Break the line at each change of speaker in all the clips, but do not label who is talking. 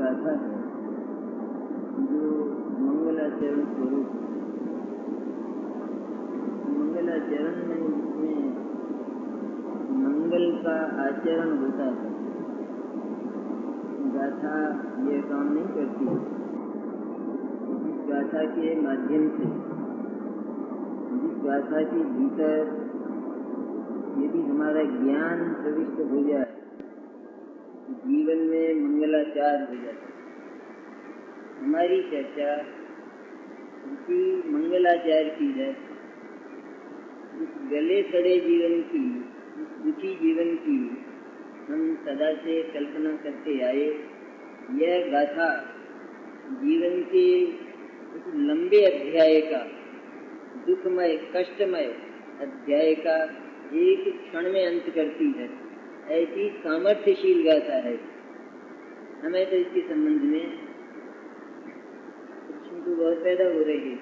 गाथा है जो मंगलाचरण स्वरूप है। मंगलाचरण में जिसमें मंगल का आचरण होता है, गाथा ये काम नहीं करती। इस गाथा के माध्यम से, जिस गाथा के भीतर यदि हमारा ज्ञान प्रविष्ट हो जाए, जीवन में मंगलाचार हो जाता है। हमारी चर्चा इसी मंगलाचार की है। इस गले सड़े जीवन की, इस दुखी जीवन की हम सदा से कल्पना करते आए। यह गाथा जीवन के उस लंबे अध्याय का, दुखमय कष्टमय अध्याय का एक क्षण में अंत करती है। ऐसी सामर्थ्यशील गाथा है। हमें तो इसके संबंध में प्रश्न तो बहुत पैदा हो रहे हैं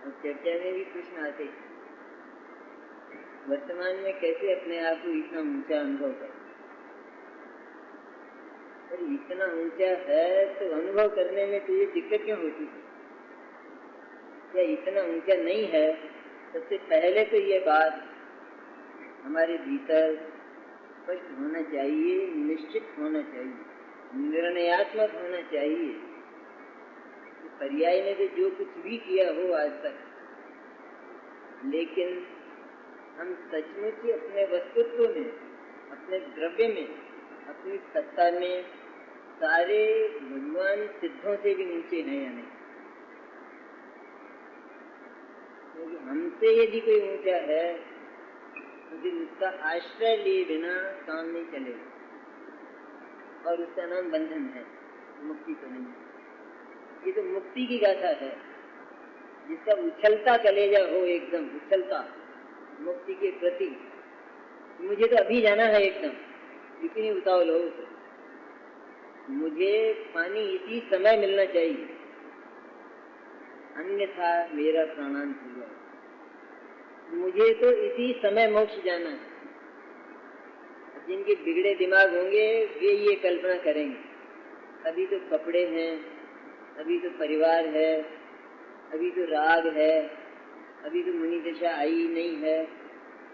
और चर्चा में भी प्रश्न आते हैं। वर्तमान में कैसे अपने आप को इतना ऊंचा अनुभव करें? और इतना ऊंचा है तो अनुभव करने में तो ये दिक्कत क्यों होती है? क्या इतना ऊंचा नहीं है? सबसे पहले तो ये बात हमारे भीतर स्पष्ट होना चाहिए, निश्चित होना चाहिए, निर्णयात्मक होना चाहिए। तो पर्याय ने तो जो कुछ भी किया हो आज तक, लेकिन हम सचमुच ही अपने वस्तुत्व में, अपने द्रव्य में, अपनी सत्ता में सारे भगवान सिद्धों से भी नीचे हैं या नहीं? क्योंकि हमसे यदि कोई ऊंचा है तो फिर उसका आश्रय लिए बिना काम नहीं चलेगा और उसका नाम बंधन है, मुक्ति तो नहीं। ये तो मुक्ति की गाथा है जिसका उछलता कलेजा हो, एकदम उछलता मुक्ति के प्रति। मुझे तो अभी जाना है, एकदम इतनी उतावल हो, मुझे पानी इसी समय मिलना चाहिए, अन्यथा मेरा प्राणांत हो जाए। मुझे तो इसी समय मोक्ष जाना है। जिनके बिगड़े दिमाग होंगे वे ये कल्पना करेंगे, अभी तो कपड़े हैं, अभी तो परिवार है, अभी तो राग है, अभी तो मुनि दशा आई नहीं है।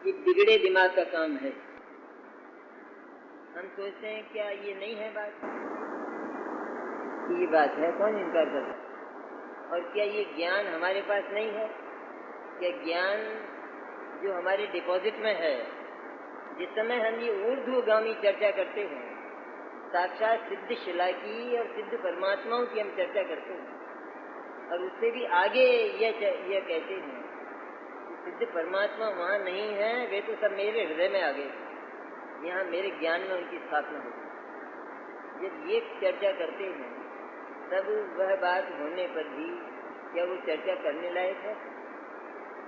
ये बिगड़े दिमाग का काम है। हम सोचते हैं क्या ये नहीं है बात? ये बात है, कौन इनकार करता है? और क्या ये ज्ञान हमारे पास नहीं है? क्या ज्ञान जो हमारे डिपॉजिट में है, जिस समय हम ये ऊर्ध्वगामी चर्चा करते हैं, साक्षात सिद्ध शिला की और सिद्ध परमात्माओं की हम चर्चा करते हैं और उससे भी आगे यह कहते हैं कि सिद्ध परमात्मा वहाँ नहीं है, वे तो सब मेरे हृदय में आ गए, यहाँ मेरे ज्ञान में उनकी स्थापना होगी। जब ये चर्चा करते हैं तब वह बात होने पर भी क्या वो चर्चा करने लायक है?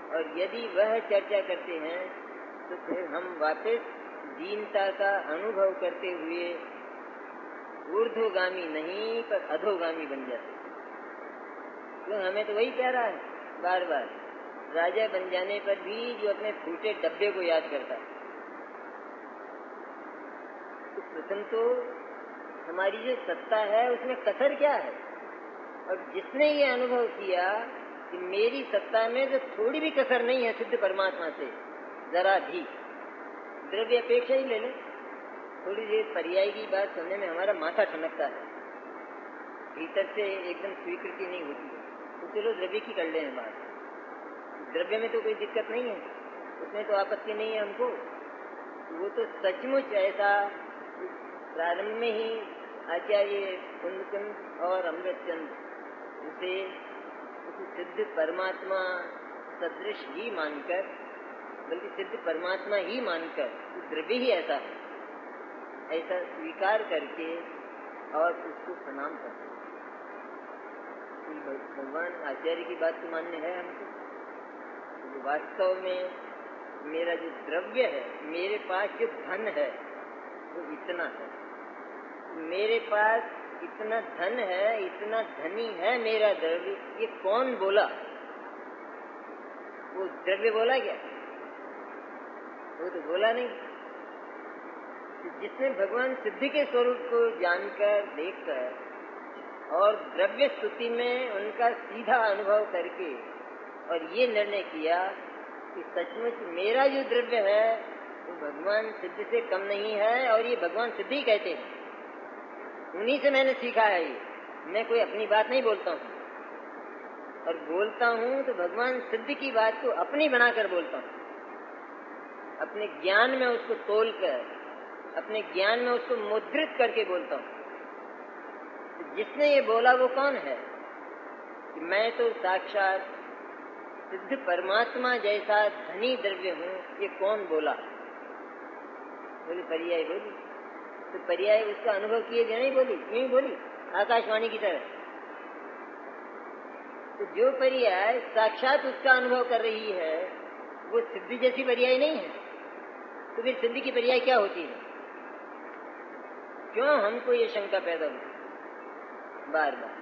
और यदि वह चर्चा करते हैं तो फिर हम वापस दीनता का अनुभव करते हुए ऊर्ध्वगामी नहीं पर अधोगामी बन जाते। तो हमें तो वही कह रहा है बार बार, राजा बन जाने पर भी जो अपने फूटे डब्बे को याद करता है। तो प्रथम तो हमारी जो सत्ता है उसमें कसर क्या है? और जिसने ये अनुभव किया कि मेरी सत्ता में जो थोड़ी भी कसर नहीं है सिद्ध परमात्मा से, जरा भी, द्रव्य अपेक्षा ही ले ले, थोड़ी देर पर्याय की बात सुनने में हमारा माथा ठनकता है, भीतर से एकदम स्वीकृति नहीं होती है। तो चलो द्रव्य की कर लें बात। द्रव्य में तो कोई दिक्कत नहीं है, उसमें तो आपत्ति नहीं है हमको। वो तो सचमुच ऐसा प्रारंभ में ही आचार्य कुंदकुंद और अमृतचंद उसे सिद्ध परमात्मा सदृश ही मानकर, बल्कि सिद्ध परमात्मा ही मानकर, द्रव्य ही ऐसा है, ऐसा स्वीकार करके और उसको प्रणाम करते। भगवान आचार्य की बात तो मान्य है हमको। तो वास्तव में मेरा जो द्रव्य है, मेरे पास जो धन है वो इतना है, मेरे पास इतना धन है, इतना धनी है मेरा द्रव्य। ये कौन बोला? वो द्रव्य बोला क्या? वो तो बोला नहीं। जिसने भगवान सिद्धि के स्वरूप को जानकर, देखकर और द्रव्य स्तुति में उनका सीधा अनुभव करके और ये निर्णय किया कि सचमुच मेरा जो द्रव्य है वो भगवान सिद्धि से कम नहीं है और ये भगवान सिद्धि कहते हैं, उन्हीं से मैंने सीखा है। ये मैं कोई अपनी बात नहीं बोलता हूँ, और बोलता हूँ तो भगवान सिद्धि की बात को अपनी बनाकर बोलता हूँ, अपने ज्ञान में उसको तोलकर, अपने ज्ञान में उसको मुद्रित करके बोलता हूँ। तो जिसने ये बोला वो कौन है कि मैं तो साक्षात सिद्ध परमात्मा जैसा धनी द्रव्य हूँ, ये कौन बोला? बोली पर्याय बोली। तो पर्याय उसका अनुभव किए बिना नहीं बोली, यूं ही बोली आकाशवाणी की तरह। तो जो पर्याय साक्षात उसका अनुभव कर रही है वो सिद्धि जैसी पर्याय नहीं है, तो फिर सिद्धि की पर्याय क्या होती है? क्यों हमको ये शंका पैदा होती बार बार?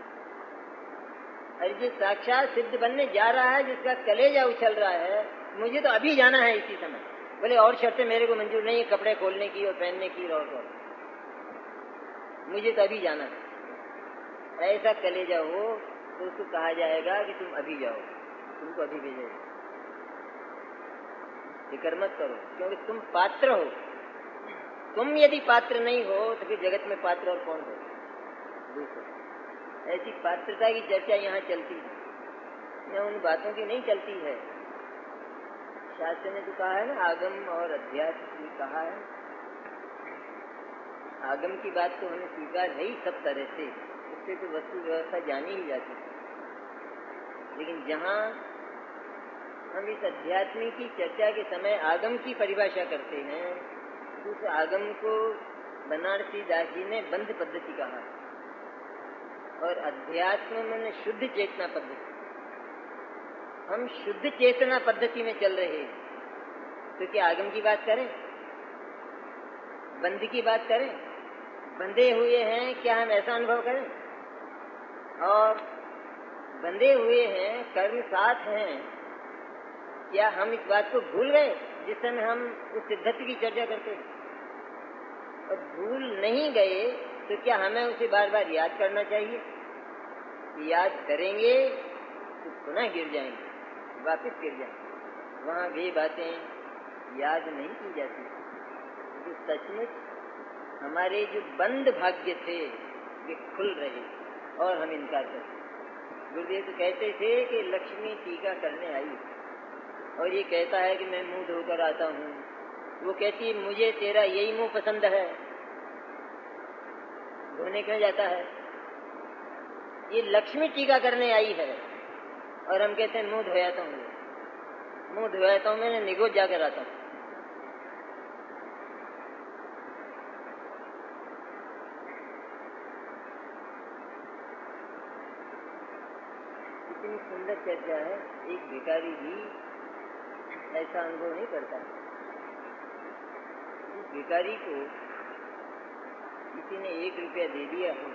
अरे जो साक्षात सिद्ध बनने जा रहा है, जिसका कलेजा उछल रहा है, मुझे तो अभी जाना है इसी समय, बोले और शर्तें मेरे को मंजूर नहीं है कपड़े खोलने की और पहनने की और मुझे तो अभी जाना है। ऐसा कलेजा हो तो उसको कहा जाएगा कि तुम अभी जाओ, तुमको अभी भेजेगा। फिक्र मत करो, क्योंकि तुम पात्र हो। तुम यदि पात्र नहीं हो तो फिर जगत में पात्र और कौन हो? दूसरा ऐसी पात्रता की चर्चा यहाँ चलती है, यहाँ उन बातों की नहीं चलती है। शास्त्र ने तो कहा है ना, आगम और अध्यात्म कहा है। आगम की बात तो हमें स्वीकार है ही सब तरह से, उससे तो वस्तु व्यवस्था जानी ही जाती है। लेकिन जहाँ हम इस अध्यात्म की चर्चा के समय आगम की परिभाषा करते हैं, तो उस आगम को बनारसी दास जी ने बंध पद्धति कहा, और अध्यात्म में शुद्ध चेतना पद्धति। हम शुद्ध चेतना पद्धति में चल रहे हैं, तो क्या आगम की बात करें, बंध की बात करें? बंधे हुए हैं, क्या हम ऐसा अनुभव करें? और बंधे हुए हैं, कर्म साथ हैं, क्या हम इस बात को भूल गए जिस समय हम उस सिद्धत्व की चर्चा करते हैं? और भूल नहीं गए तो क्या हमें उसे बार बार याद करना चाहिए? याद करेंगे तो पुनः गिर जाएंगे, वापस गिर जाएंगे। वहाँ वे बातें याद नहीं की जाती जो सचमुच हमारे जो बंद भाग्य थे वे खुल रहे और हम इनकार करते। गुरुदेव तो कहते थे कि लक्ष्मी टीका करने आई और ये कहता है कि मैं मुंह धोकर आता हूँ, वो कहती है मुझे तेरा यही मुंह पसंद है, धोने क्यों जाता है? ये लक्ष्मी टीका करने आई है और हम कहते हैं मुंह धोयाता हूँ, मुंह धोयाता हूँ, मैंने निगोज जाकर आता हूँ। इतनी सुंदर चर्चा है, एक भिखारी भी ऐसा अनुभव नहीं करता। जिस भिखारी को किसी ने 1 रुपया दे दिया हो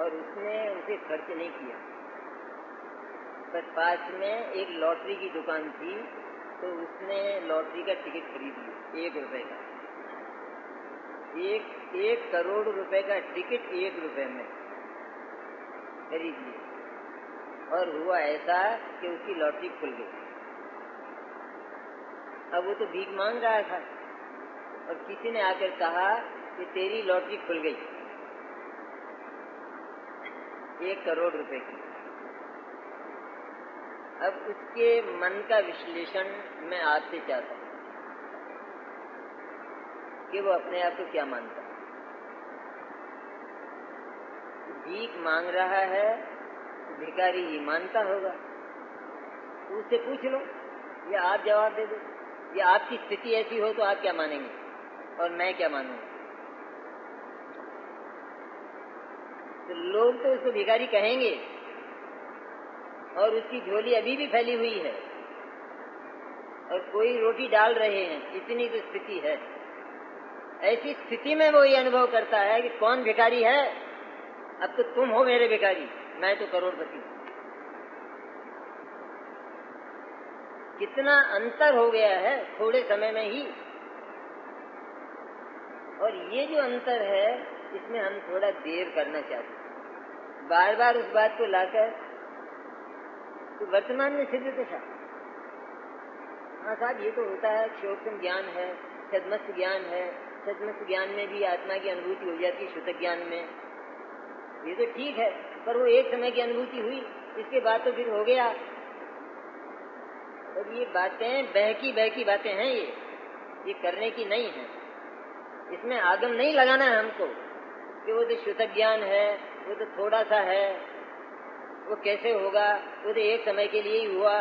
और उसने उसे खर्च नहीं किया, बस पास में एक लॉटरी की दुकान थी तो उसने लॉटरी का टिकट खरीद लिया 1 रुपए का। 1 करोड़ रुपए का टिकट 1 रुपए में खरीद लिया, और हुआ ऐसा कि उसकी लॉटरी खुल गई। अब वो तो भीख मांग रहा था और किसी ने आकर कहा कि तेरी लॉटरी खुल गई 1 करोड़ रुपए की। अब उसके मन का विश्लेषण मैं आपसे चाहता हूँ कि वो अपने आप को क्या मानता है। भीख मांग रहा है, भिखारी ही मानता होगा, तो उससे पूछ लो या आप जवाब दे दो, या आपकी स्थिति ऐसी हो तो आप क्या मानेंगे और मैं क्या मानूंगा? तो लोग तो उसको भिखारी कहेंगे और उसकी झोली अभी भी फैली हुई है और कोई रोटी डाल रहे हैं, इतनी तो स्थिति है। ऐसी स्थिति में वो ये अनुभव करता है कि कौन भिखारी है, अब तो तुम हो मेरे भिखारी, मैं तो करोड़पति हूं। कितना अंतर हो गया है थोड़े समय में ही। और ये जो अंतर है इसमें हम थोड़ा देर करना चाहते हैं, बार बार उस बात को लाकर। तो वर्तमान में सिद्ध दशा, हाँ साहब ये तो होता है, क्षोभम ज्ञान है, छद्मस्थ ज्ञान है, छद्मस्थ ज्ञान में भी आत्मा की अनुभूति हो जाती है श्रुत ज्ञान में, ये तो ठीक है, पर वो एक समय की अनुभूति हुई, इसके बाद तो फिर हो गया। और ये बातें बहकी बातें हैं, ये करने की नहीं है। इसमें आगम नहीं लगाना है हमको कि वो तो श्रुत ज्ञान है, वो तो थोड़ा सा है, वो कैसे होगा, वो तो एक समय के लिए ही हुआ।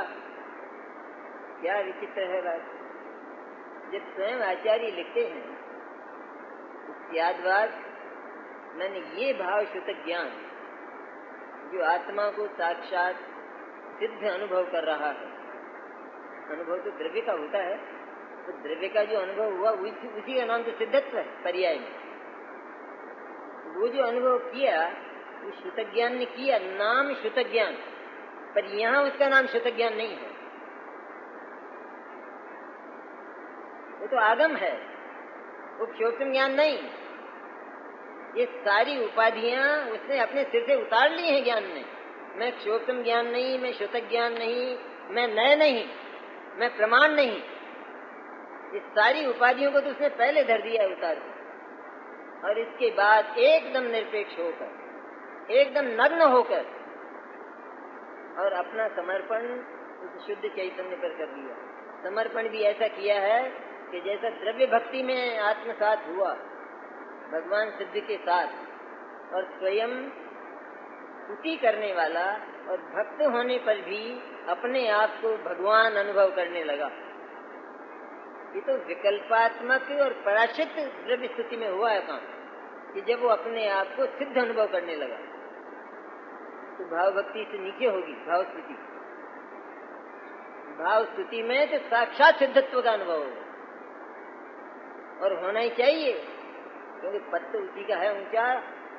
क्या विचित्र है बात। जब स्वयं आचार्य लिखते हैं त्यागवाद, मैंने ये भाव श्रुत ज्ञान जो आत्मा को साक्षात सिद्ध अनुभव कर रहा है, अनुभव तो द्रव्य का होता है, तो द्रव्य का जो अनुभव हुआ उसी का नाम तो सिद्धत्व है पर्याय में। वो जो अनुभव किया वो श्रुत ज्ञान ने किया, नाम श्रुत ज्ञान, पर यहाँ उसका नाम श्रुत ज्ञान नहीं है, वो तो आगम है, वो क्षोभम ज्ञान नहीं। ये सारी उपाधियां उसने अपने सिर से उतार ली हैं ज्ञान ने। मैं क्षोभम ज्ञान नहीं, मैं श्रुत ज्ञान नहीं, मैं नय नहीं, मैं प्रमाण नहीं, इस सारी उपाधियों को तो उसने पहले धर दिया है उतार कर। और इसके बाद एकदम निरपेक्ष होकर, एकदम नग्न होकर और अपना समर्पण उस शुद्ध चैतन्य पर कर दिया। समर्पण भी ऐसा किया है कि जैसा द्रव्य भक्ति में आत्मसात हुआ भगवान सिद्ध के साथ, और स्वयं स्तुति करने वाला और भक्त होने पर भी अपने आप को भगवान अनुभव करने लगा। ये तो विकल्पात्मक और पराश्रित द्रव्य स्तुति में हुआ है काम, कि जब वो अपने आप को सिद्ध अनुभव करने लगा। तो भाव भक्ति से नीचे होगी भाव स्तुति। भाव स्तुति में तो साक्षात सिद्धत्व का अनुभव होगा, और होना ही चाहिए, क्योंकि पद तो उसी का है ऊंचा,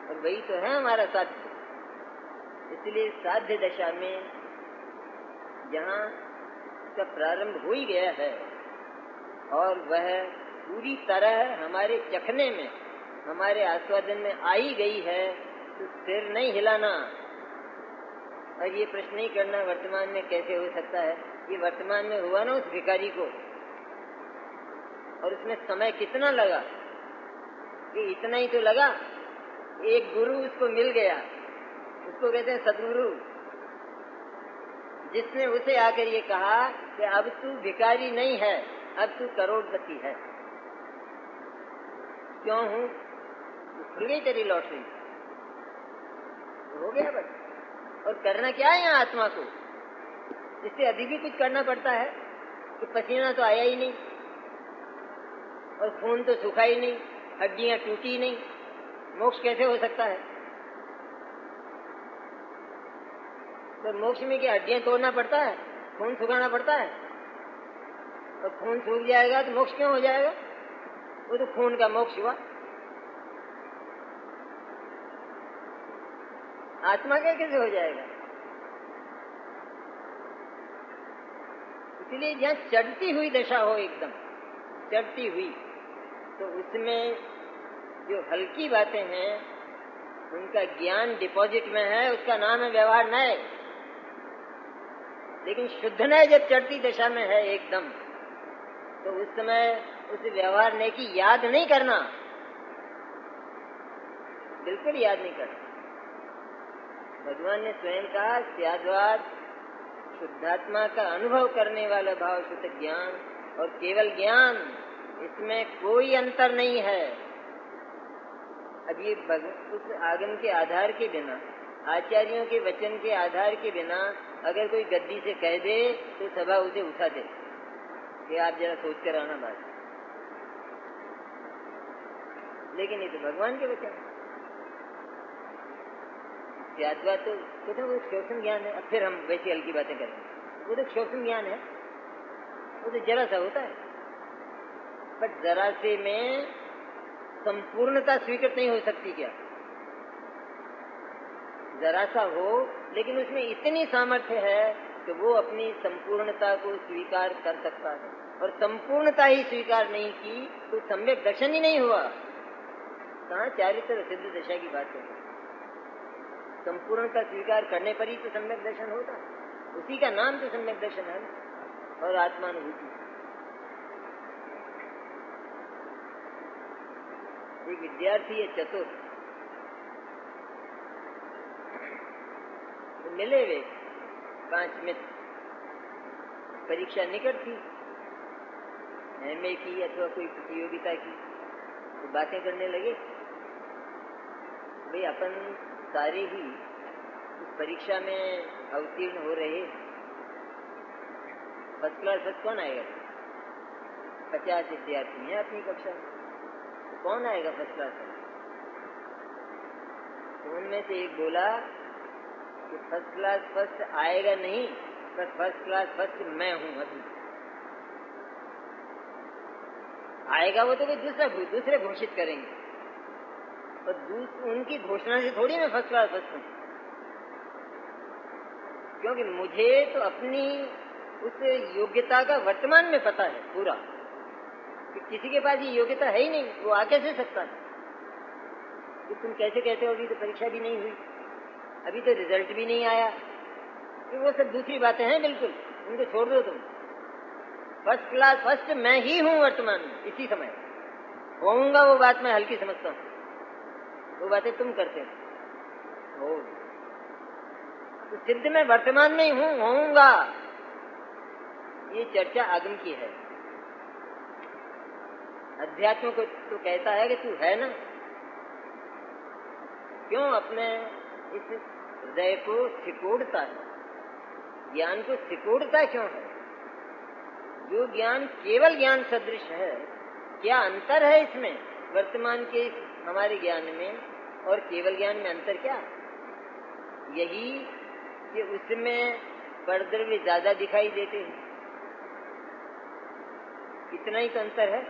और वही तो है हमारा साध्य। इसलिए साध्य दशा में जहाँ इसका प्रारंभ हो ही गया है और वह पूरी तरह हमारे चखने में, हमारे आस्वादन में आ ही गई है, तो सिर नहीं हिलाना और ये प्रश्न नहीं करना वर्तमान में कैसे हो सकता है। ये वर्तमान में हुआ ना उस भिखारी को, और उसमें समय कितना लगा, कि इतना ही तो लगा, एक गुरु उसको मिल गया, उसको कहते हैं सदगुरु, जिसने उसे आकर ये कहा कि अब तू भिखारी नहीं है, अब तू करोड़पति है। क्यों हूं? खुल गई तेरी लॉटरी, हो गया बस। और करना क्या है यहाँ आत्मा को? इससे अभी भी कुछ करना पड़ता है कि पसीना तो आया ही नहीं, और खून तो सूखा ही नहीं, हड्डियां टूटी नहीं, मोक्ष कैसे हो सकता है? तो मोक्ष में क्या हड्डियां तोड़ना पड़ता है, खून सुखाना पड़ता है? और खून सूख जाएगा तो मोक्ष क्यों हो जाएगा? वो तो खून का मोक्ष हुआ। आत्मा का कैसे हो जाएगा? इसलिए जहाँ चढ़ती हुई दशा हो, एकदम चढ़ती हुई, तो उसमें जो हल्की बातें हैं उनका ज्ञान डिपॉजिट में है, उसका नाम है व्यवहार नय। लेकिन शुद्ध नय जब चढ़ती दशा में है एकदम, तो उस समय उस व्यवहार नय की याद नहीं करना, बिल्कुल याद नहीं करना। भगवान ने स्वयं कहा त्यागवाद शुद्धात्मा का अनुभव करने वाला भाव शुद्ध ज्ञान और केवल ज्ञान, इसमें कोई अंतर नहीं है। अब ये उस आगम के आधार के बिना, आचार्यों के वचन के आधार के बिना अगर कोई गद्दी से कह दे तो सभा उसे उठा दे कि आप जरा सोच कर आना बात। लेकिन ये तो भगवान के वचन, त्यागवाद तो वो क्षोभम ज्ञान है। अब फिर हम वैसी हल्की बातें करेंगे, वो तो क्षोभम ज्ञान है, वो तो जरा सा होता है, पर जरा से में संपूर्णता स्वीकृत नहीं हो सकती क्या? जरा सा हो, लेकिन उसमें इतनी सामर्थ्य है कि वो अपनी संपूर्णता को स्वीकार कर सकता है, और संपूर्णता ही स्वीकार नहीं की तो सम्यक दर्शन ही नहीं हुआ। कहाँ चारित्र सिद्ध दशा की बात करते? संपूर्ण का स्वीकार करने पर ही तो सम्यक दर्शन होता, उसी का नाम तो सम्यक दर्शन है और आत्मानुभूति। एक विद्यार्थी है चतुर, तो मिले वे 5 मित्र, परीक्षा निकट थी, एमए की अथवा कोई प्रतियोगिता की, तो बातें करने लगे, भाई अपन सारे ही इस परीक्षा में अवतीर्ण हो रहे, फर्स्ट क्लास फर्स्ट कौन आएगा? 50 विद्यार्थी हैं अपनी कक्षा में, तो कौन आएगा फर्स्ट क्लास? तो उनमें से एक बोला कि फर्स्ट क्लास फर्स्ट आएगा नहीं, पर फर्स्ट क्लास फर्स्ट मैं हूं। अभी आएगा वो तो कोई दूसरे घोषित करेंगे, और उनकी घोषणा से थोड़ी मैं फर्स्ट क्लास फर्स्ट हूं, क्योंकि मुझे तो अपनी उस योग्यता का वर्तमान में पता है पूरा, कि किसी के पास ये योग्यता है ही नहीं, वो आ कैसे सकता है? कि तुम कैसे कहते हो अभी तो परीक्षा भी नहीं हुई, अभी तो रिजल्ट भी नहीं आया, कि वो सब दूसरी बातें हैं, बिल्कुल उनको छोड़ दो तुम। फर्स्ट क्लास फर्स्ट मैं ही हूं वर्तमान में, इसी समय होऊंगा, वो बात मैं हल्की समझता हूं, वो बातें तुम करते हो। तो सिद्ध में वर्तमान में ही हूं, होऊंगा, ये चर्चा आगम की है। अध्यात्म को तो कहता है कि तू है ना, क्यों अपने इस हृदय को सिकोड़ता है, ज्ञान को सिकोड़ता क्यों है? जो ज्ञान केवल ज्ञान सदृश है, क्या अंतर है इसमें वर्तमान के हमारे ज्ञान में और केवल ज्ञान में? अंतर क्या? यही कि उसमें परद्रव्य ज्यादा दिखाई देते हैं, इतना ही तो अंतर है।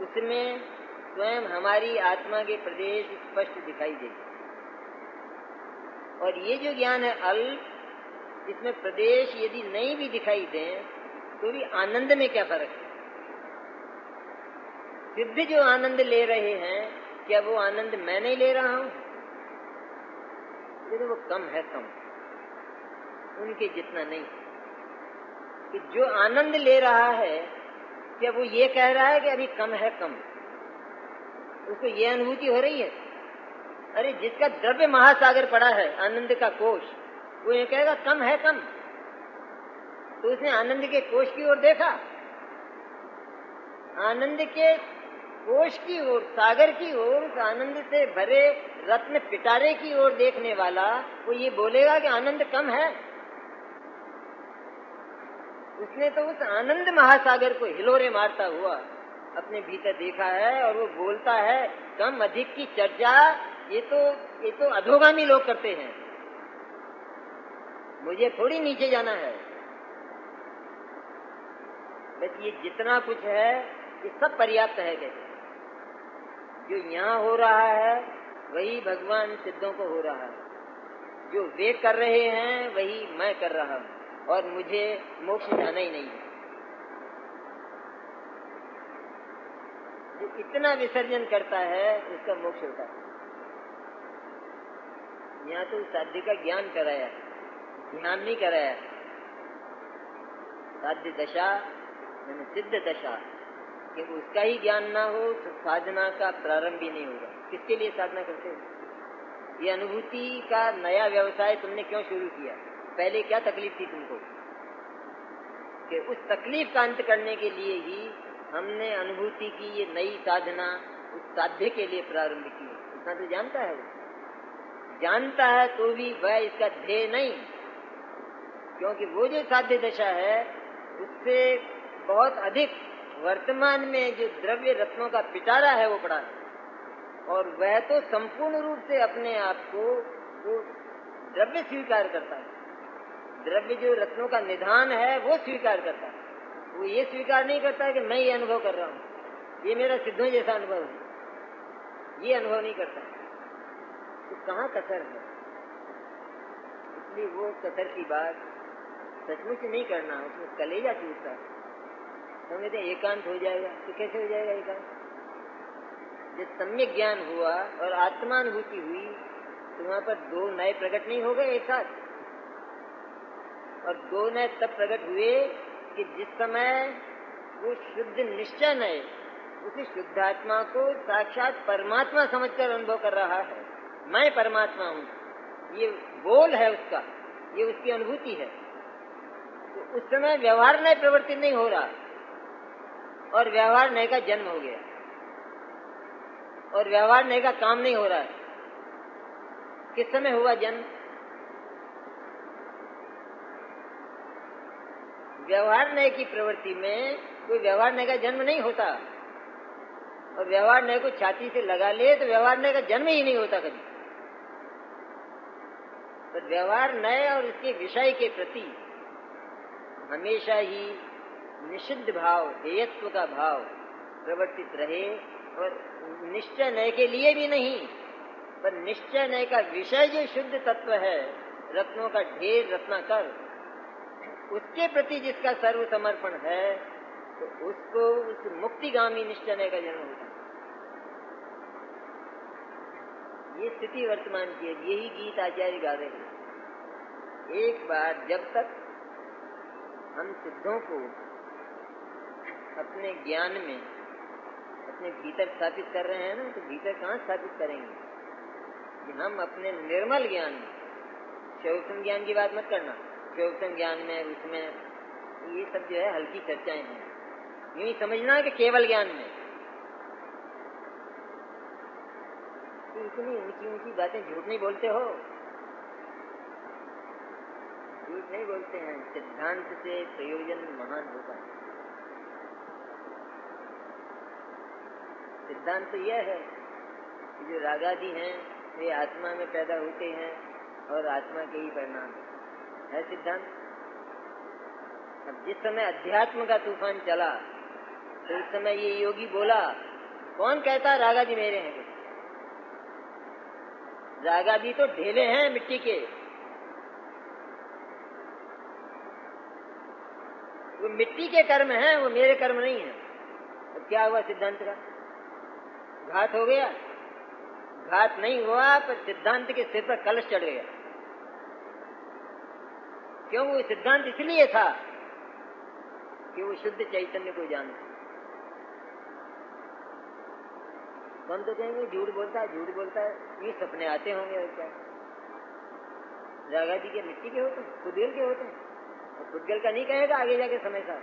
उसमें स्वयं हमारी आत्मा के प्रदेश स्पष्ट दिखाई देते, और ये जो ज्ञान है अल्प, इसमें प्रदेश यदि नहीं भी दिखाई दें तो भी आनंद में क्या फर्क है? सिद्ध जो आनंद ले रहे हैं, क्या वो आनंद मैं नहीं ले रहा हूं? लेकिन वो कम है, कम, उनके जितना नहीं। कि जो आनंद ले रहा है, क्या वो ये कह रहा है कि अभी कम है, कम? उसको ये अनुभूति हो रही है? अरे जिसका द्रव्य महासागर पड़ा है, आनंद का कोश, वो ये कहेगा कम है, कम। तो उसने आनंद के कोश की ओर देखा, आनंद के कोश की ओर, सागर की ओर, उस आनंद से भरे रत्न पिटारे की ओर देखने वाला, वो ये बोलेगा कि आनंद कम है? उसने तो उस आनंद महासागर को हिलोरे मारता हुआ अपने भीतर देखा है, और वो बोलता है कम अधिक की चर्चा ये तो अधोगामी लोग करते हैं, मुझे थोड़ी नीचे जाना है। बस ये जितना कुछ है ये सब पर्याप्त है। कहते जो यहाँ हो रहा है वही भगवान सिद्धों को हो रहा है, जो वे कर रहे हैं वही मैं कर रहा हूँ, और मुझे मोक्ष जाना ही नहीं है। जो इतना विसर्जन करता है उसका मोक्ष होता है। यहाँ तो साध्य का ज्ञान कराया, ध्यान नहीं कराया। साध्य दशा यानी सिद्ध दशा, कि उसका ही ज्ञान ना हो तो साधना का प्रारंभ ही नहीं होगा। किसके लिए साधना करते हो? ये अनुभूति का नया व्यवसाय तुमने क्यों शुरू किया? पहले क्या तकलीफ थी तुमको? कि उस तकलीफ का अंत करने के लिए ही हमने अनुभूति की ये नई साधना उस साध्य के लिए प्रारंभ की। इतना तो जानता है, वो जानता है तो भी वह इसका ध्येय नहीं, क्योंकि वो जो साध्य दशा है उससे बहुत अधिक वर्तमान में जो द्रव्य रत्नों का पिटारा है वो पड़ा है, और वह तो संपूर्ण रूप से अपने आप को वो द्रव्य स्वीकार करता है। द्रव्य जो रत्नों का निधान है वो स्वीकार करता है। वो ये स्वीकार नहीं करता है कि मैं ये अनुभव कर रहा हूँ, ये मेरा सिद्धों जैसा अनुभव है, ये अनुभव नहीं करता। तो कहाँ कसर है? इसलिए वो कसर की बात सचमुच नहीं करना, उसमें कलेजा टूटता है। तो कहते हैं एकांत हो जाएगा, तो कैसे हो जाएगा एकांत? जब सम्यक ज्ञान हुआ और आत्मानुभूति हुई तो वहां पर दो नए प्रकट नहीं हो गए एक साथ। और दो नए तब प्रकट हुए कि जिस समय वो शुद्ध निश्चय नए उसी शुद्धात्मा को साक्षात परमात्मा समझकर अनुभव कर रहा है, मैं परमात्मा हूँ, ये बोल है उसका, ये उसकी अनुभूति है। तो उस समय व्यवहार नए प्रवृत्ति नहीं हो रहा और व्यवहार नए का जन्म हो गया और व्यवहार नए का काम नहीं हो रहा है। किस समय हुआ जन्म? व्यवहार नए की प्रवृत्ति में कोई व्यवहार नए का जन्म नहीं होता और व्यवहार नए को छाती से लगा ले तो व्यवहार नए का जन्म ही नहीं होता कभी। तो व्यवहार नए और इसके विषय के प्रति हमेशा ही निषिद्ध भाव, हेयत्व का भाव प्रवर्तित रहे और निश्चय नए के लिए भी नहीं पर निश्चय नए का विषय जो शुद्ध तत्व है, रत्नों का ढेर रत्नाकर, उसके प्रति जिसका सर्व समर्पण है तो उसको उस मुक्तिगामी निश्चय नए का जन्म होता है। ये स्थिति वर्तमान की है, यही गीत आचार्य गा रहे हैं। एक बार जब तक हम सिद्धों को अपने ज्ञान में अपने भीतर स्थापित कर रहे हैं ना, तो भीतर कहाँ स्थापित करेंगे कि हम अपने निर्मल ज्ञान में, शौक्सम ज्ञान की बात मत करना, शौक्सम ज्ञान में उसमें ये सब जो है हल्की चर्चाएं हैं, यूं ही समझना कि केवल ज्ञान में तो इतनी ऊंची ऊंची बातें झूठ नहीं बोलते हो, झूठ नहीं बोलते हैं। सिद्धांत से प्रयोजन महान होता है। सिद्धांत तो यह है कि जो रागादि हैं वे आत्मा में पैदा होते हैं और आत्मा के ही परिणाम है सिद्धांत। अब जिस समय अध्यात्म का तूफान चला तो उस समय ये योगी बोला, कौन कहता रागादि मेरे हैं? रागादि तो ढेले हैं मिट्टी के, वो मिट्टी के कर्म हैं, वो मेरे कर्म नहीं है। तो क्या हुआ सिद्धांत का? घात हो गया? घात नहीं हुआ, पर सिद्धांत के सिर पर कलश चढ़ गया। क्यों? वो सिद्धांत इसलिए था कि वो शुद्ध चैतन्य को जानता। हम तो कहेंगे झूठ बोलता है, झूठ बोलता है, ये सपने आते होंगे और क्या। रागादि के मिट्टी के होते हैं, पुद्गल के होते हैं, और पुद्गल का नहीं कहेगा आगे जाके समय का।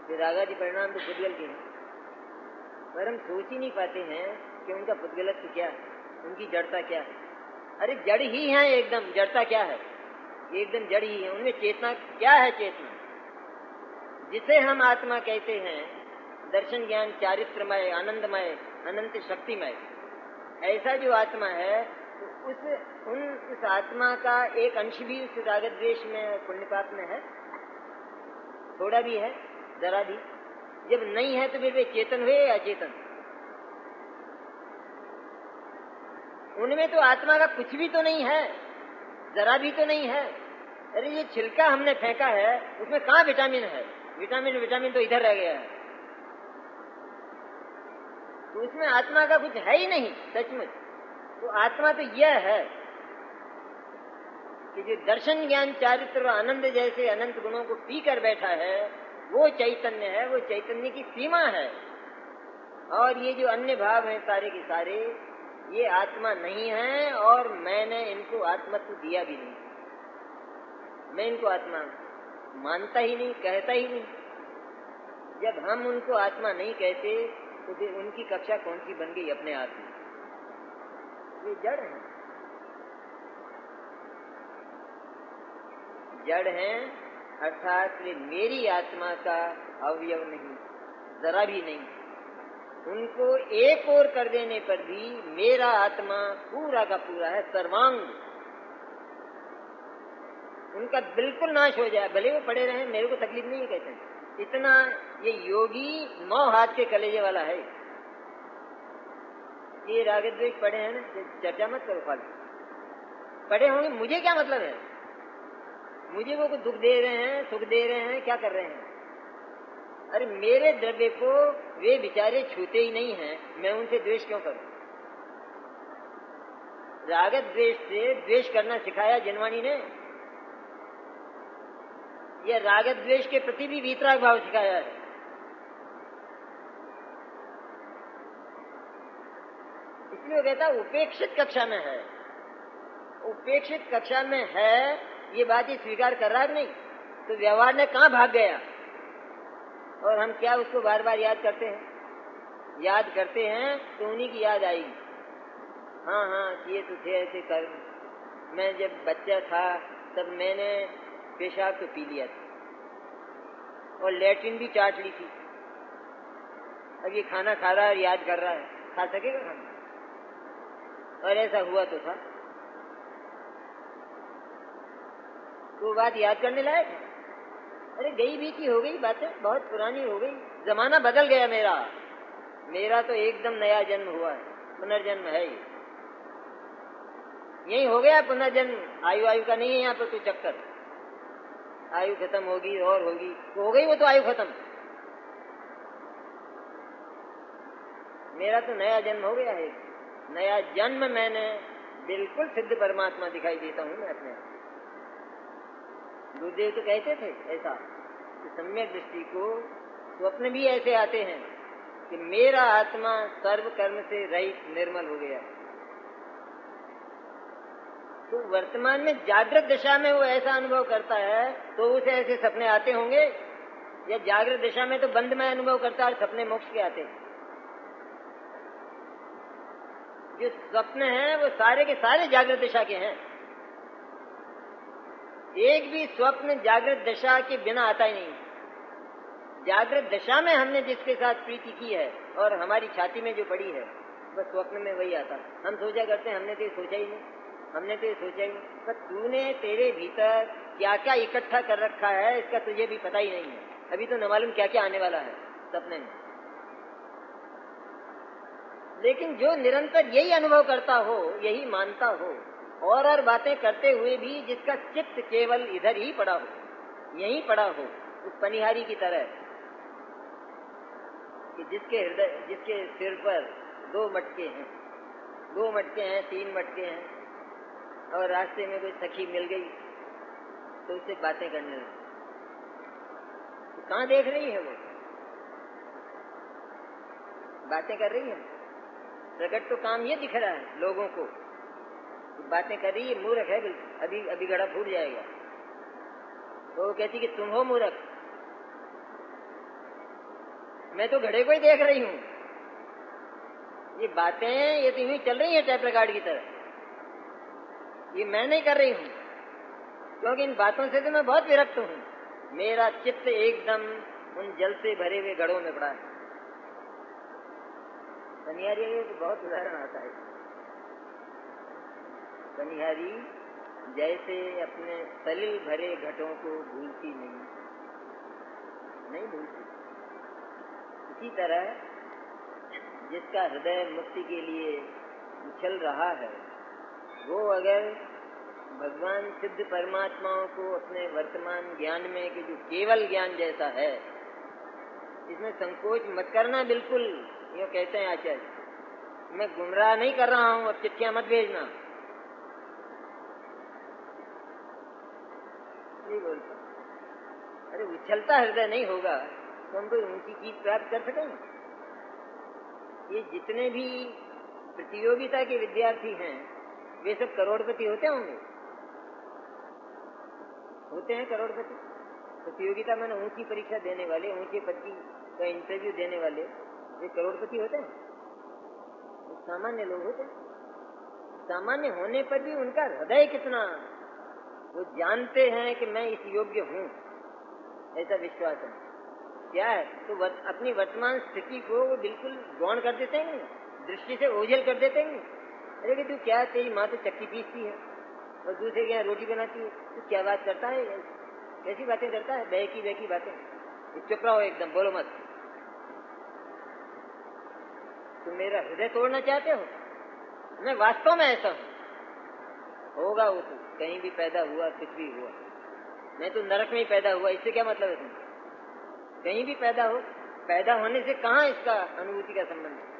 फिर रागादि परिणाम तो पुद्गल के हैं, पर हम सोच ही नहीं पाते हैं कि उनका पुद्गलत्व क्या है, उनकी जड़ता क्या है। अरे जड़ ही है एकदम, जड़ता क्या है? एकदम जड़ ही है। उनमें चेतना क्या है? चेतना जिसे हम आत्मा कहते हैं, दर्शन ज्ञान चारित्रमय, आनंदमय, अनंत शक्तिमय, ऐसा जो आत्मा है तो उस आत्मा का एक अंश भी उस राग द्वेष में, पुण्य पाप में है, थोड़ा भी है, जरा भी। जब नहीं है तो फिर वे चेतन हुए या अचेतन? उनमें तो आत्मा का कुछ भी तो नहीं है, जरा भी तो नहीं है। अरे ये छिलका हमने फेंका है, उसमें कहाँ विटामिन है? विटामिन तो इधर रह गया है, तो उसमें आत्मा का कुछ है ही नहीं सचमुच। तो आत्मा तो यह है कि जो दर्शन ज्ञान चारित्र आनंद जैसे अनंत गुणों को पीकर बैठा है, वो चैतन्य है, वो चैतन्य की सीमा है। और ये जो अन्य भाव हैं सारे के सारे, ये आत्मा नहीं है और मैंने इनको आत्मत्व दिया भी नहीं। मैं इनको आत्मा मानता ही नहीं, कहता ही नहीं। जब हम उनको आत्मा नहीं कहते तो फिर उनकी कक्षा कौन सी बन गई अपने आप में? ये जड़ है, जड़ हैं, अर्थात वे मेरी आत्मा का अवयव नहीं, जरा भी नहीं। उनको एक और कर देने पर भी मेरा आत्मा पूरा का पूरा है, सर्वांग। उनका बिल्कुल नाश हो जाए, भले वो पड़े रहे, मेरे को तकलीफ नहीं है, कहते हैं। इतना ये योगी 9 हाथ के कलेजे वाला है। ये राग द्वेष पढ़े हैं ना, चर्चा मत करो फालतू। पढ़े होंगे, मुझे क्या मतलब है? मुझे वो दुख दे रहे हैं, सुख दे रहे हैं, क्या कर रहे हैं? अरे मेरे द्रव्य को वे बेचारे छूते ही नहीं हैं, मैं उनसे द्वेष क्यों करूं? रागत द्वेष से द्वेष करना सिखाया जनवाणी ने, या रागत द्वेष के प्रति भी वीतराग भाव सिखाया है? इसलिए वो कहता उपेक्षित कक्षा में है। उपेक्षित कक्षा में है ये बात ही स्वीकार कर रहा है नहीं, तो व्यवहार ने कहां भाग गया? और हम क्या उसको बार बार याद करते हैं? याद करते हैं तो उन्हीं की याद आएगी। हाँ हाँ किए तो थे ऐसे कर्म, मैं जब बच्चा था तब मैंने पेशाब तो पी लिया था और लैट्रिन भी चाट ली थी। अब ये खाना खा रहा है, याद कर रहा है, खा सकेगा खाना? और ऐसा हुआ तो था, वो बात याद करने लायक है? अरे गई बीती हो गई बातें, बहुत पुरानी हो गई, जमाना बदल गया। मेरा तो एकदम नया जन्म हुआ है, पुनर्जन्म है ये, यही हो गया पुनर्जन्म। आयु का नहीं है यहाँ पर कोई चक्कर। आयु खत्म होगी और होगी, तो हो गई वो तो आयु खत्म। मेरा तो नया जन्म हो गया है, नया जन्म। मैंने बिल्कुल सिद्ध परमात्मा दिखाई देता हूँ मैं अपने आप। गुरुदेव तो कहते थे ऐसा कि सम्यक दृष्टि को स्वप्न भी ऐसे आते हैं कि मेरा आत्मा सर्व कर्म से रहित निर्मल हो गया। तो वर्तमान में जागृत दशा में वो ऐसा अनुभव करता है तो उसे ऐसे सपने आते होंगे, या जागृत दशा में तो बंद में अनुभव करता है, सपने मोक्ष के आते हैं। जो स्वप्न हैं वो सारे के सारे जागृत दशा के हैं। एक भी स्वप्न जागृत दशा के बिना आता ही नहीं। जागृत दशा में हमने जिसके साथ प्रीति की है और हमारी छाती में जो पड़ी है, बस स्वप्न में वही आता। हम सोचा करते हैं हमने तो ये सोचा ही नहीं, हमने तो ये सोचा ही नहीं। पर तूने तेरे भीतर क्या क्या इकट्ठा कर रखा है इसका तुझे भी पता ही नहीं है। अभी तो न मालूम क्या क्या आने वाला है सपने में। लेकिन जो निरंतर यही अनुभव करता हो, यही मानता हो, और बातें करते हुए भी जिसका चित्त केवल इधर ही पड़ा हो, यहीं पड़ा हो, उस पनिहारी की तरह कि जिसके सिर पर 2 मटके हैं, 2 मटके हैं, 3 मटके हैं, और रास्ते में कोई सखी मिल गई तो उससे बातें करने लगी। तो कहाँ देख रही है वो? बातें कर रही है। प्रकट तो काम ये दिख रहा है लोगों को, बातें कर रही है, मूर्ख है बिल्कुल, अभी घड़ा फूट जाएगा। तो वो कहती कि तुम हो मूर्ख, मैं तो घड़े को ही देख रही हूँ। ये बातें ये तो यूं चल रही है टेप रिकॉर्ड की तरह, ये मैं नहीं कर रही हूँ, क्योंकि इन बातों से तो मैं बहुत विरक्त हूँ। मेरा चित्त एकदम उन जल से भरे हुए घड़ों में पड़ा है। कनिहारी तो बहुत उदाहरण आता है। कनिहारी जैसे अपने सलिल भरे घटों को भूलती नहीं भूलती, इसी तरह जिसका हृदय मुक्ति के लिए उछल रहा है, वो अगर भगवान सिद्ध परमात्माओं को अपने वर्तमान ज्ञान में कि जो केवल ज्ञान जैसा है, इसमें संकोच मत करना बिल्कुल। यूँ कहते हैं आचार्य, मैं गुमराह नहीं कर रहा हूँ, अब चिट्ठियां मत भेजना, नहीं बोलता। अरे उछलता हृदय नहीं होगा तो हम कोई ऊंची चीज प्राप्त कर सकेंगे? ये जितने भी प्रतियोगिता के विद्यार्थी हैं वे सब करोड़पति होते होंगे, होते हैं करोड़पति। प्रतियोगिता मैंने ऊंची परीक्षा देने वाले, ऊंचे पद का इंटरव्यू देने वाले, वे करोड़पति होते हैं? सामान्य लोग होते हैं। सामान्य होने पर भी उनका हृदय कितना, वो जानते हैं कि मैं इस योग्य हूँ, ऐसा विश्वास है। क्या है तो अपनी वर्तमान स्थिति को वो बिल्कुल गौण कर देते हैं, दृष्टि से ओझल कर देते हैं। अरे कि तू क्या, तेरी माँ तो चक्की पीसती है और दूसरे के यहाँ रोटी बनाती है, तू क्या बात करता है, कैसी बातें करता है, बहकी बातें। चुप रहो एकदम, बोलो मत। तुम मेरा हृदय तोड़ना चाहते हो? मैं वास्तव में ऐसा हूँ। होगा वो तो कहीं भी पैदा हुआ, कुछ भी हुआ, मैं तो नरक में ही पैदा हुआ, इससे क्या मतलब है तुम्हें? कहीं भी पैदा हो, पैदा होने से कहाँ इसका अनुभूति का संबंध है?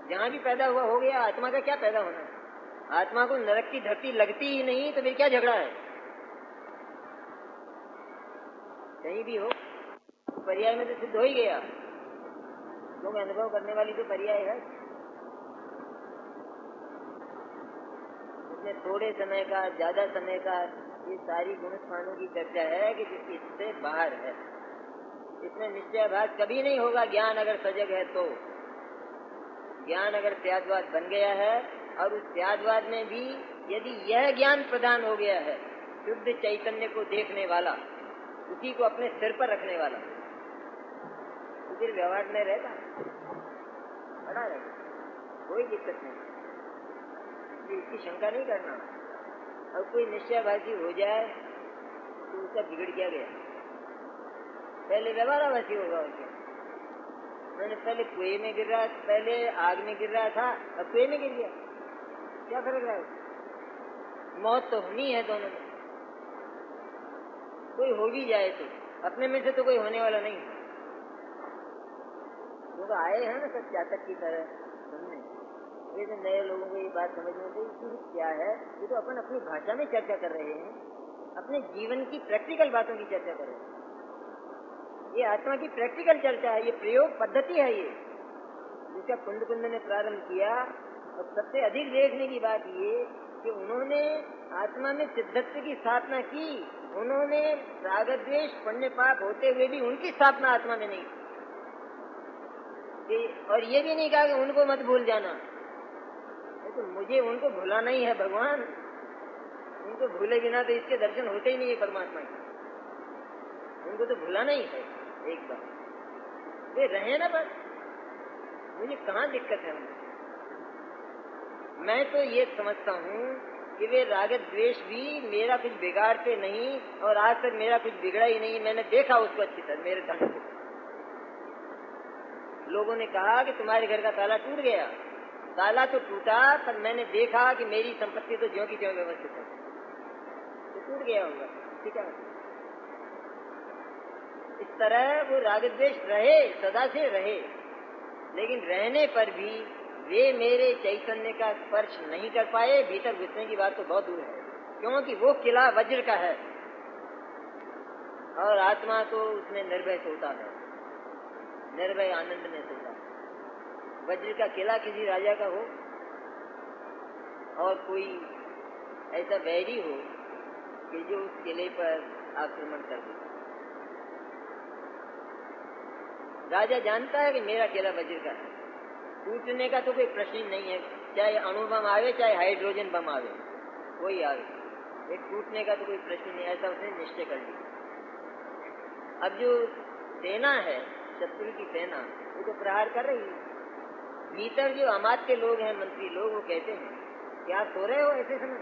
जहाँ भी पैदा हुआ हो गया। आत्मा का क्या पैदा होना है? आत्मा को नरक की धरती लगती ही नहीं तो फिर क्या झगड़ा है? कहीं भी हो, पर्याय में तो सिद्ध हो ही गया, क्योंकि अनुभव करने वाली तो पर्याय है। इसमें थोड़े समय का, ज्यादा समय का, ये सारी गुण स्थानों की चर्चा है कि इससे बाहर है। इसमें निश्चयाभास कभी नहीं होगा। ज्ञान अगर सजग है तो, ज्ञान अगर त्यागवाद बन गया है, और उस त्यागवाद में भी यदि यह ज्ञान प्रदान हो गया है, शुद्ध चैतन्य को देखने वाला, उसी को अपने सिर पर रखने वाला, तो फिर व्यवहार में रहता खड़ा रहेगा, कोई दिक्कत नहीं। इसकी शंका नहीं करना। अब कोई निश्चयभासी हो जाए तो उसका बिगड़ क्या गया? पहले व्यवहाराभासी होगा और क्या? मैंने पहले कुएं में गिर रहा, पहले आग में गिर रहा था, अब कुएं में गिर गया, क्या फर्क रहा है? मौत तो होनी है दोनों में। कोई हो भी जाए तो अपने में से तो कोई होने वाला नहीं है। लोग आए हैं ना सब जातक की तरह सुनने, ये तो नए लोगों को ये बात समझ में नहीं क्या है। ये तो अपन अपनी भाषा में चर्चा कर रहे हैं, अपने जीवन की प्रैक्टिकल बातों की चर्चा कर रहे हैं। ये आत्मा की प्रैक्टिकल चर्चा है, ये प्रयोग पद्धति है, ये जिसका कुंद कुंद ने प्रारंभ किया। और सबसे अधिक देखने की बात ये कि उन्होंने आत्मा में सिद्धत्व की स्थापना की। उन्होंने राग द्वेष पुण्य पाप होते हुए भी उनकी स्थापना आत्मा में नहीं की, और ये भी नहीं कहा कि उनको मत भूल जाना। तो मुझे उनको भुलाना ही है भगवान, उनको भूले बिना तो इसके दर्शन होते ही नहीं है परमात्मा के। उनको तो भुलाना ही है एक बार, वे रहे ना, बस मुझे कहाँ दिक्कत है उनको। मैं तो ये समझता हूँ कि वे राग द्वेष भी मेरा कुछ बिगाड़ते नहीं, और आज तक मेरा कुछ बिगड़ा ही नहीं। मैंने देखा उसको अच्छी तरह, मेरे धन को। लोगों ने कहा कि तुम्हारे घर का ताला टूट गया, ताला तो टूटा, पर मैंने देखा कि मेरी संपत्ति तो ज्यों की त्यों व्यवस्थित है, तो टूट गया होगा, ठीक है। इस तरह वो राग द्वेष रहे, सदा से रहे, लेकिन रहने पर भी वे मेरे चैतन्य का स्पर्श नहीं कर पाए। भीतर घुसने की बात तो बहुत दूर है, क्योंकि वो किला वज्र का है और आत्मा तो उसमें निर्भय सोता है, निर्भय आनंद में सोता है। वज्र का किला किसी राजा का हो और कोई ऐसा वैरी हो कि जो उस किले पर आक्रमण कर दे। राजा जानता है कि मेरा किला वज्र का है, टूटने का तो कोई प्रश्न ही नहीं है। चाहे अणु बम आवे, चाहे हाइड्रोजन बम आवे, कोई आवे, एक टूटने का तो कोई प्रश्न नहीं। ऐसा उसने निश्चय कर लिया। अब जो सेना है, शत्रु की सेना, वो तो प्रहार कर रही है। भीतर जो अमात्य लोग हैं, मंत्री लोग, वो कहते हैं कि आप सो रहे हो ऐसे समय?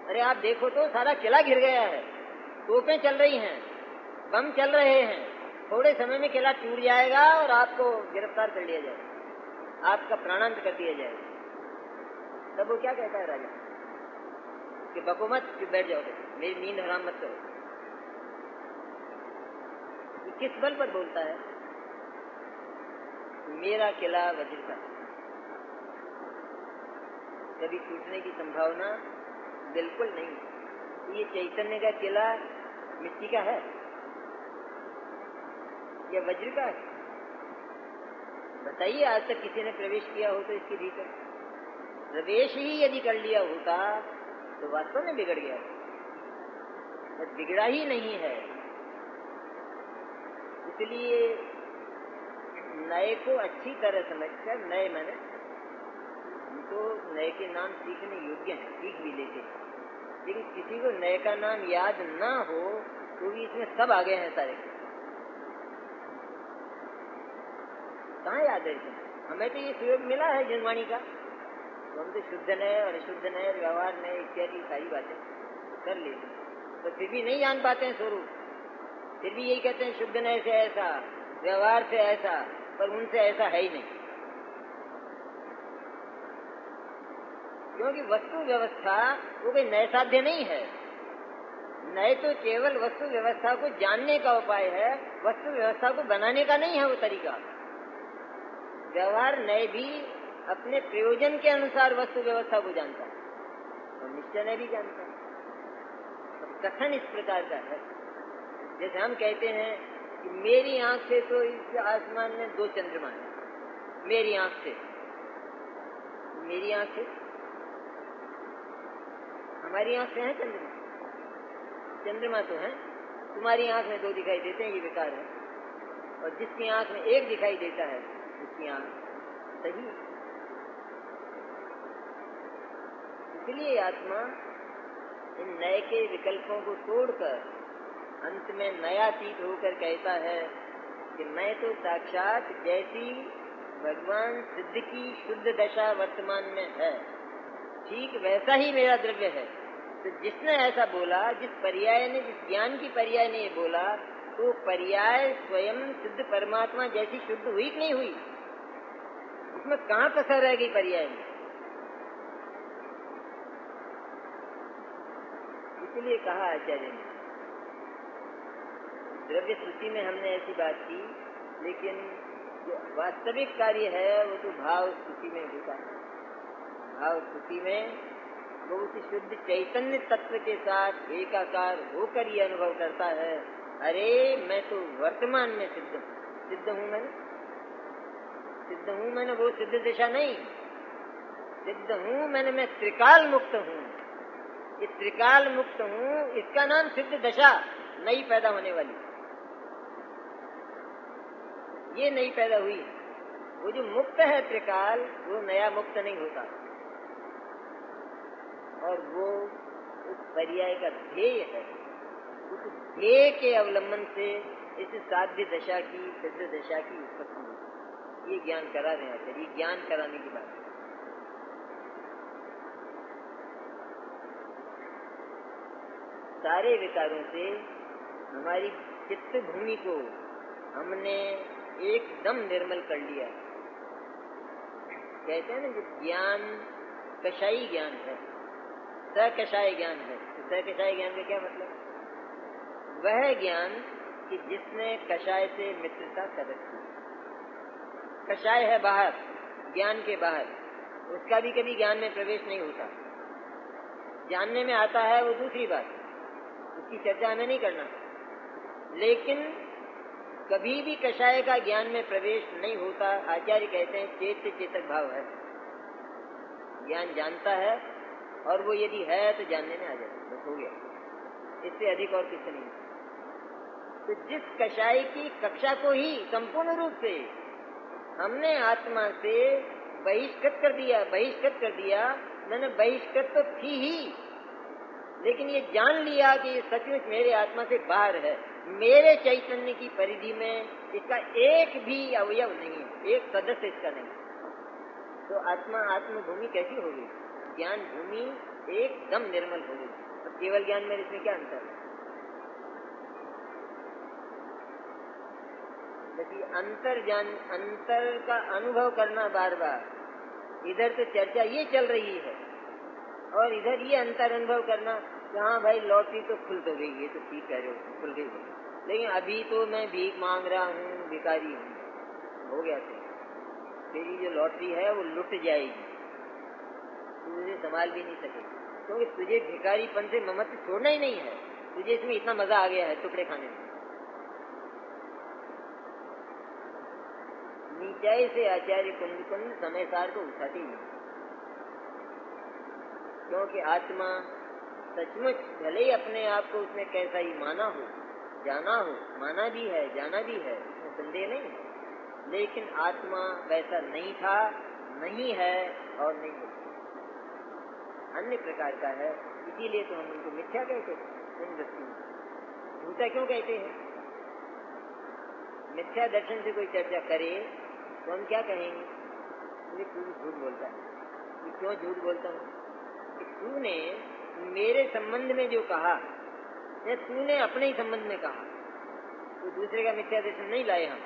अरे आप देखो तो सारा किला घिर गया है, तोपें चल रही हैं, बम चल रहे हैं, थोड़े समय में किला टूट जाएगा और आपको गिरफ्तार कर लिया जाएगा, आपका प्राणांत कर दिया जाएगा। तब वो क्या कहता है राजा कि बको मत, चुप बैठ जाओ, मेरी नींद हराम मत करो। किस बल पर बोलता है? मेरा किला वज्र का, कभी टूटने की संभावना बिल्कुल नहीं। ये चैतन्य का किला मिट्टी का है या वज्र का है? बताइए, आज तक किसी ने प्रवेश किया हो तो इसके भीतर? प्रवेश ही यदि कर लिया होता तो वास्तव में बिगड़ गया, बस बिगड़ा ही नहीं है। इसलिए नए को अच्छी तरह समझकर, नए मैंने तो नए के नाम सीखने योग्य हैं, सीख भी लेते हैं, लेकिन किसी को नए का नाम याद ना हो तो भी इसमें सब आ गए हैं सारे। कहाँ याद है इसमें? हमें तो ये सुयोग मिला है जनवाणी का, तो हम तो शुद्ध नए और अशुद्ध नए, व्यवहार नए इत्यादि सारी बातें कर लेते हैं, तो फिर भी नहीं जान पाते हैं स्वरूप। फिर भी यही कहते हैं शुद्ध नए से ऐसा, व्यवहार से ऐसा, पर उनसे ऐसा है ही नहीं। क्योंकि वस्तु व्यवस्था वो कोई नए साध्य नहीं है, नए तो केवल वस्तु व्यवस्था को जानने का उपाय है, वस्तु व्यवस्था को बनाने का नहीं है वो तरीका। व्यवहार नए भी अपने प्रयोजन के अनुसार वस्तु व्यवस्था को जानता है और निश्चय नए भी जानता है। तो कथन इस प्रकार का है, जैसे हम कहते हैं कि मेरी आंख से तो इस आसमान में 2 चंद्रमा है, मेरी आंख से, मेरी आंख से, हमारी आंख से है चंद्रमा, चंद्रमा तो है, तुम्हारी आंख में 2 दिखाई देते हैं, ये बेकार है। और जिसकी आंख में 1 दिखाई देता है उसकी आंख सही। इसलिए आत्मा इन नए के विकल्पों को तोड़कर अंत में नयातीत होकर कहता है कि मैं तो साक्षात जैसी भगवान सिद्ध की शुद्ध दशा वर्तमान में है, ठीक वैसा ही मेरा द्रव्य है। तो जिसने ऐसा बोला, जिस पर्याय ने, जिस ज्ञान की पर्याय ने ये बोला, तो पर्याय स्वयं सिद्ध परमात्मा जैसी शुद्ध हुई कि नहीं हुई? उसमें कहाँ कसर रह गई पर्याय में? इसलिए कहा आचार्य ने, द्रव्य स्तुति में हमने ऐसी बात की, लेकिन जो वास्तविक कार्य है वो तो भाव स्तुति में होता है। भाव स्तुति में वो उसी शुद्ध चैतन्य तत्व के साथ एकाकार होकर ये अनुभव करता है, अरे मैं तो वर्तमान में सिद्ध हूँ। सिद्ध हूँ मैंने, सिद्ध हूँ मैंने वो सिद्ध दिशा नहीं, सिद्ध हूँ मैंने, मैं त्रिकाल मुक्त हूँ। ये त्रिकाल मुक्त हूँ, इसका नाम सिद्ध दशा, नई पैदा होने वाली, ये नई पैदा हुई। वो जो मुक्त है त्रिकाल, वो नया मुक्त नहीं होता। और वो उस पर्याय का ध्येय है, उस ध्येय के अवलंबन से इस साध्य दशा की, सिद्ध दशा की उत्पत्ति हुई। ये ज्ञान करा रहे हैं, ये ज्ञान कराने की बात है। सारे विकारों से हमारी चित्त भूमि को हमने एकदम निर्मल कर लिया। कहते हैं ना, जो ज्ञान कषाई ज्ञान है, सकषाय ज्ञान है। तो सकषाय ज्ञान का क्या मतलब? वह ज्ञान कि जिसने कषाय से मित्रता कर रखी। कषाय है बाहर, ज्ञान के बाहर, उसका भी कभी ज्ञान में प्रवेश नहीं होता। जानने में आता है वो दूसरी बात, उसकी चर्चा हमें नहीं करना। लेकिन कभी भी कषाय का ज्ञान में प्रवेश नहीं होता। आचार्य कहते हैं चेत से चेतक भाव है, ज्ञान जानता है और वो यदि है तो जानने में आ जाता, बस हो गया, इससे अधिक और कुछ नहीं। तो जिस कषाय की कक्षा को ही संपूर्ण रूप से हमने आत्मा से बहिष्कृत कर दिया, मैंने बहिष्कृत तो थी ही, लेकिन ये जान लिया कि ये सचमुच मेरे आत्मा से बाहर है, मेरे चैतन्य की परिधि में इसका एक भी अवयव नहीं है, एक सदस्य इसका नहीं। तो आत्मा आत्मभूमि कैसी होगी? ज्ञान भूमि एकदम निर्मल हो गई। अब केवल ज्ञान में इसमें क्या अंतर है? देखिए, अंतर का अनुभव करना बार बार, इधर तो चर्चा ये चल रही है और इधर ये अंतर अनुभव करना कि हाँ भाई लॉटरी तो खुल तो गई, ये तो ठीक कह रहे हो, खुल गई, लेकिन अभी तो मैं भीख मांग रहा हूँ, भिखारी हूँ, हो गया तो तेरी जो लॉटरी है वो लुट जाएगी, तुझे संभाल भी नहीं सकेगी, क्योंकि तुझे भिखारीपन से ममत्व छोड़ना ही नहीं है, तुझे इसमें इतना मजा आ गया है टुकड़े खाने में। नीचाई से आचार्य कुंद समय सार को उठाती नहीं, क्योंकि आत्मा सचमुच भले ही अपने आप को उसने कैसा ही माना हो, जाना हो, माना भी है, जाना भी है, इसमें संदेह नहीं है, लेकिन आत्मा वैसा नहीं था, नहीं है और नहीं होगा, अन्य प्रकार का है। इसीलिए तो हम उनको मिथ्या कहते हैं। उन वस्तुओं झूठा क्यों कहते हैं? मिथ्या दर्शन से कोई चर्चा करे तो हम क्या कहेंगे? ये तू झूठ बोलता है। ये क्यों झूठ बोलता हूँ? कि तूने मेरे संबंध में जो कहा, या तूने अपने ही संबंध में कहा, तो दूसरे का मिथ्या दर्शन नहीं लाए हम,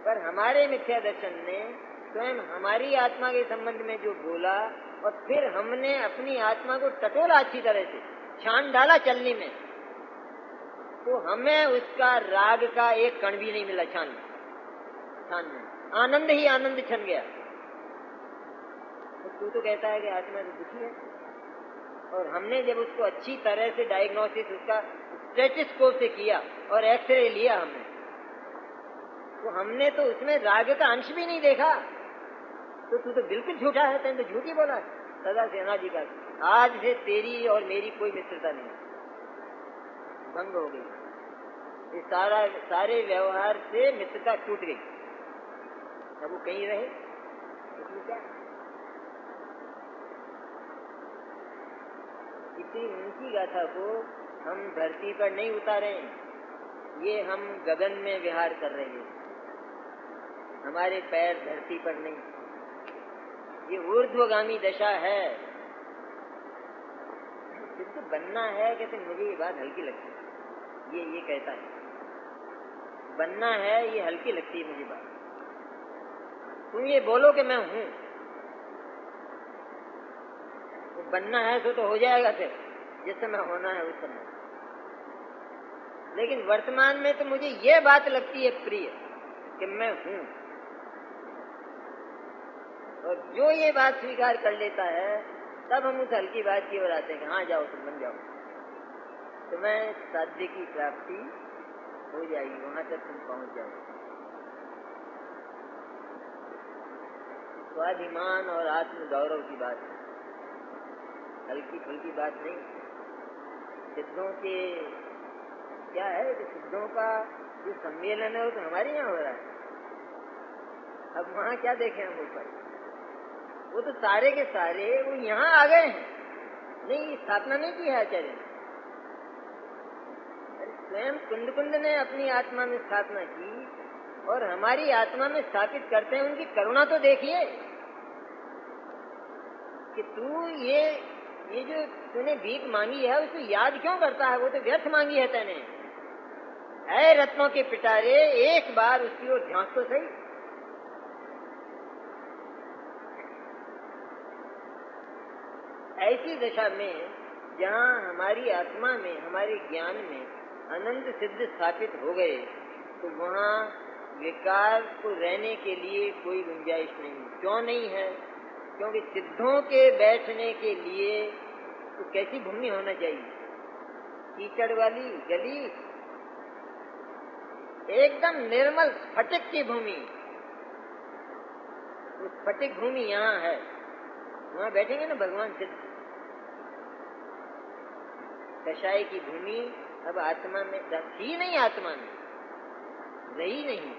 पर हमारे मिथ्या दर्शन ने स्वयं हमारी आत्मा के संबंध में जो बोला, और फिर हमने अपनी आत्मा को टटोला, अच्छी तरह से छान डाला चलने में, तो हमें उसका राग का एक कण भी नहीं मिला क्षण में, आनंद ही आनंद छन गया। तो तू तो कहता है कि आत्मा तो दुखी है, और हमने जब उसको अच्छी तरह से डायग्नोसिस उसका स्टेथोस्कोप से किया और एक्सरे लिया हमने, तो हमने तो उसमें राग का अंश भी नहीं देखा। तो तू तो बिल्कुल झूठा है, तैने तो झूठ ही बोला। सदा सेना जी का आज से तेरी और मेरी कोई मित्रता नहीं, भंग हो गई। इस सारे व्यवहार से मित्रता टूट गई। अब वो कहीं रहे इसमें क्या? इतनी ऊंची गाथा को हम धरती पर नहीं उतारे, ये हम गगन में विहार कर रहे हैं। हमारे पैर धरती पर नहीं, ये ऊर्ध्वगामी दशा है। सिद्ध बनना है कहते, मुझे ये बात हल्की लगती है। ये कहता है बनना है, ये हल्की लगती है मुझे बात। तुम ये बोलो कि मैं हूं, तो बनना है तो हो जाएगा फिर जिस समय होना है उस समय। लेकिन वर्तमान में तो मुझे ये बात लगती है प्रिय कि मैं हूं, और जो ये बात स्वीकार कर लेता है तब हम उस हल्की बात की ओर आते हैं कि हाँ जाओ तुम बन जाओ, तुम्हें साध्य की प्राप्ति हो जाएगी, वहां तक तुम पहुंच जाओ। स्वाभिमान और आत्म गौरव की बात है, हल्की फुल्की बात नहीं। सिद्धों के क्या है कि सिद्धों का जो सम्मेलन है वो तो हमारे यहाँ हो रहा है। अब वहां क्या देखें हम ऊपर, वो तो सारे के सारे वो यहाँ आ गए हैं, नहीं स्थापना नहीं की है आचार्य ने। स्वयं कुंद ने अपनी आत्मा में स्थापना की और हमारी आत्मा में स्थापित करते हैं। उनकी करुणा तो देखिए कि तू ये जो तूने भीख मांगी है उसको याद क्यों करता है, वो तो व्यर्थ मांगी है तैने। ऐ रत्नों के पिटारे, एक बार उसकी ओर ध्यान तो सही। ऐसी दशा में जहाँ हमारी आत्मा में, हमारे ज्ञान में अनंत सिद्ध स्थापित हो गए, तो वहाँ विकार को रहने के लिए कोई गुंजाइश नहीं। क्यों नहीं है? क्योंकि सिद्धों के बैठने के लिए तो कैसी भूमि होना चाहिए? कीचड़ वाली गली, एकदम निर्मल स्फटिक की भूमि। वो स्फटिक भूमि यहाँ है, वहाँ बैठेंगे ना भगवान सिद्ध। कषाय की भूमि अब आत्मा में थी नहीं, आत्मा में रही नहीं,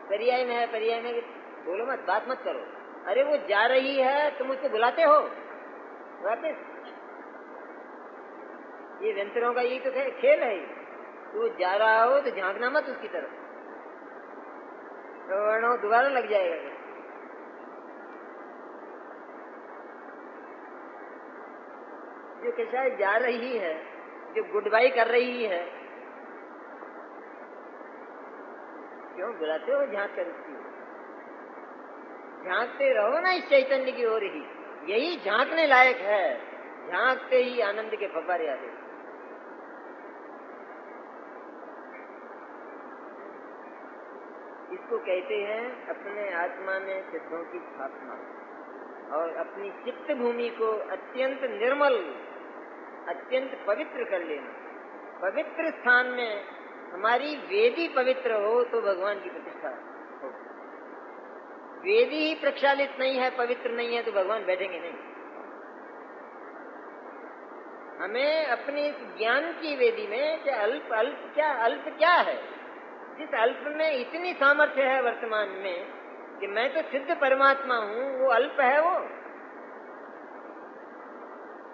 पर्याय में है। पर्याय में बोलो मत, बात मत करो। अरे वो जा रही है, तुम उसको बुलाते हो वापस। ये वेंतरों का यही तो खेल है। तो जा रहा हो तो झांकना मत उसकी तरफ, तो दोबारा लग जाएगा। जो कषाय जा रही है, जो गुड बाई कर रही है, क्यों बुलाते हो झांक कर उसकी? झांकते रहो ना इस चैतन्य की ओर ही, यही झांकने लायक है। झांकते ही आनंद के फव्वारे आते। इसको कहते हैं अपने आत्मा में सिद्धों की स्थापना, और अपनी चित्त भूमि को अत्यंत निर्मल, अत्यंत पवित्र कर लेना। पवित्र स्थान में हमारी वेदी पवित्र हो तो भगवान की प्रतिष्ठा हो। वेदी ही प्रक्षालित नहीं है, पवित्र नहीं है, तो भगवान बैठेंगे नहीं। हमें अपने ज्ञान की वेदी में कि अल्प क्या है, जिस अल्प में इतनी सामर्थ्य है वर्तमान में कि मैं तो सिद्ध परमात्मा हूँ, वो अल्प है वो।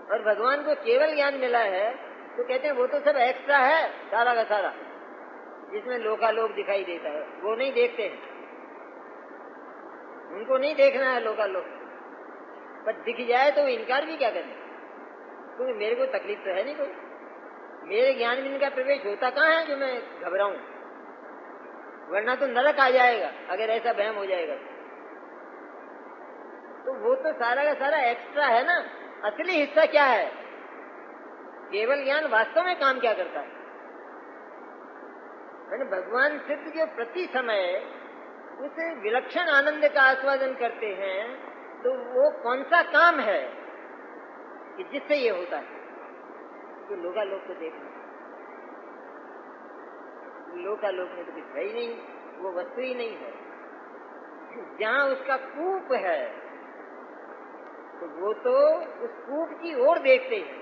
और भगवान को केवल ज्ञान मिला है तो कहते हैं वो तो सब एक्स्ट्रा है, सारा का सारा, जिसमें लोकालोक दिखाई देता है। वो नहीं देखते हैं, उनको नहीं देखना है लोकालोक, पर दिख जाए तो वो इनकार भी क्या करें, क्योंकि मेरे को तकलीफ तो है नहीं कोई। मेरे ज्ञान में इनका प्रवेश होता कहाँ है जो मैं घबराऊं? वरना तो नरक आ जाएगा अगर ऐसा वहम हो जाएगा। तो वो तो सारा का सारा एक्स्ट्रा है ना। असली हिस्सा क्या है? केवल ज्ञान वास्तव में काम क्या करता है? मैंने भगवान सिद्ध जो प्रति समय उस विलक्षण आनंद का आस्वादन करते हैं, तो वो कौन सा काम है कि जिससे ये होता है? तो लोकालोक को देखना, लोकालोक में तो कुछ है ही नहीं, वो वस्तु ही नहीं है। जहाँ उसका कूप है तो वो तो उस कूप की ओर देखते हैं,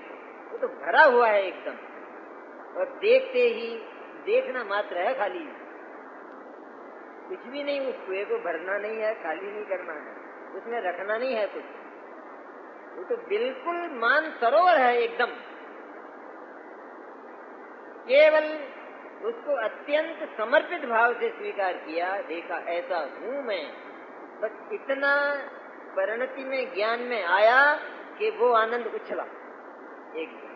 वो तो भरा हुआ है एकदम, और देखते ही देखना मात्र है, खाली कुछ भी नहीं। उस कुएं को भरना नहीं है, खाली नहीं करना है, उसमें रखना नहीं है कुछ, वो तो बिल्कुल मान सरोवर है एकदम। केवल उसको अत्यंत समर्पित भाव से स्वीकार किया, देखा ऐसा हूं मैं, बस इतना परिणति में ज्ञान में आया कि वो आनंद उछला एकदम।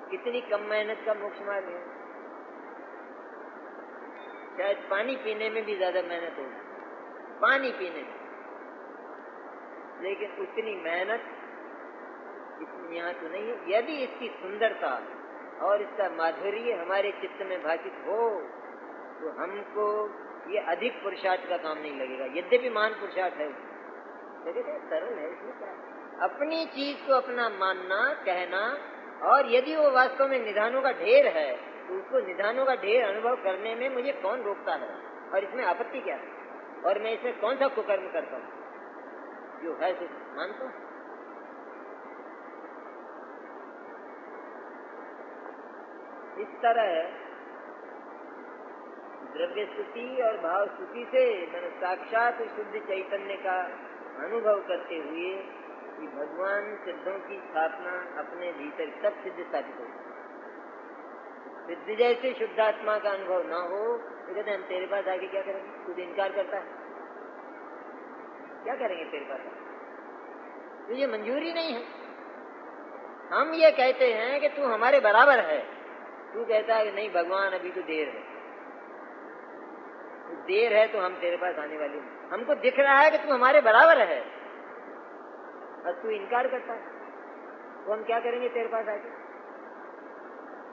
कितनी कम मेहनत का मोक्ष मार्ग है। शायद पानी पीने में भी ज्यादा मेहनत होगी, पानी पीने में, लेकिन उतनी मेहनत इतनी यहाँ तो नहीं है। यदि इसकी सुंदरता और इसका माधुर्य हमारे चित्त में भाषित हो तो हमको ये अधिक पुरुषार्थ का काम नहीं लगेगा, यद्यपि महान पुरुषार्थ है, सरल है। इसमें क्या है? अपनी चीज को अपना मानना, कहना, और यदि वो वास्तव में निधानों का ढेर है तो उसको निधानों का ढेर अनुभव करने में मुझे कौन रोकता है, और इसमें आपत्ति क्या है, और मैं इसमें कौन सा कुकर्म करता हूँ? जो है तो मानता हूँ। इस तरह द्रव्य स्तुति और भाव स्तुति से मैंने साक्षात शुद्ध चैतन्य का अनुभव करते हुए कि भगवान सिद्धों की स्थापना अपने भीतर सब सिद्ध स्थापित हो। सिद्ध जैसे शुद्धात्मा का अनुभव ना हो तो कहते हम तेरे पास आके क्या करेंगे? खुद इनकार करता है, क्या करेंगे तेरे पास? तो ये मंजूरी नहीं है। हम ये कहते हैं कि तू हमारे बराबर है, तू कहता है कि नहीं भगवान अभी तो देर है, देर है तो हम तेरे पास आने वाले हैं। हमको दिख रहा है कि तू हमारे बराबर है और तू इनकार करता है, तो हम क्या करेंगे तेरे पास आके?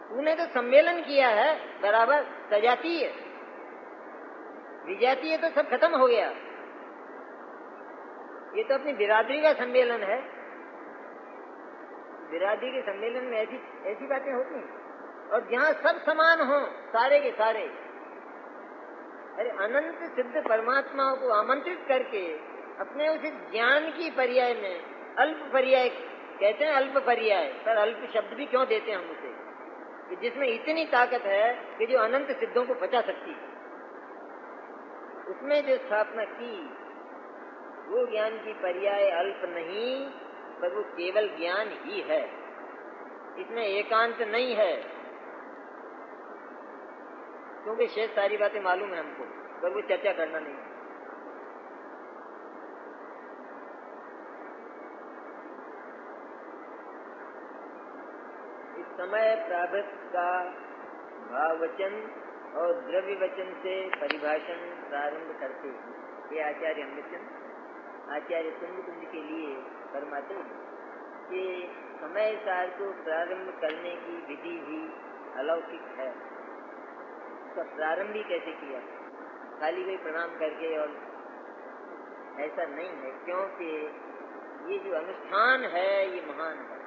तूने तो सम्मेलन किया है बराबर, सजातीय विजातीय तो सब खत्म हो गया, ये तो अपनी बिरादरी का सम्मेलन है। बिरादरी के सम्मेलन में ऐसी बातें होती हैं, और जहाँ सब समान हो सारे के सारे, अरे अनंत सिद्ध परमात्माओं को आमंत्रित करके अपने उस ज्ञान की पर्याय में अल्प पर्याय कहते हैं, अल्प पर्याय पर अल्प शब्द भी क्यों देते हैं हम उसे, कि जिसमें इतनी ताकत है कि जो अनंत सिद्धों को पचा सकती है, उसमें जो स्थापना की वो ज्ञान की पर्याय अल्प नहीं, पर वो केवल ज्ञान ही है, इसमें एकांत नहीं है। क्योंकि शेष सारी बातें मालूम है हमको, पर वो चर्चा करना नहीं है। इस समय प्रारब्ध का भाव वचन और द्रव्य वचन से परिभाषण प्रारंभ करते हैं। ये आचार्य अमृतचंद आचार्य तुंग के लिए फरमाते हैं कि समय सार को प्रारंभ करने की विधि भी अलौकिक है। उसका प्रारंभ ही कैसे किया? खाली कोई प्रणाम करके, और ऐसा नहीं है, क्योंकि ये जो अनुष्ठान है ये महान है।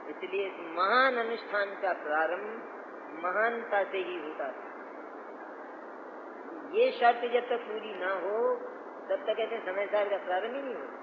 इसलिए इस महान अनुष्ठान का प्रारंभ महानता से ही होता है। ये शर्त जब तक पूरी ना हो तब तक कहते समय सार का प्रारंभ ही नहीं होता।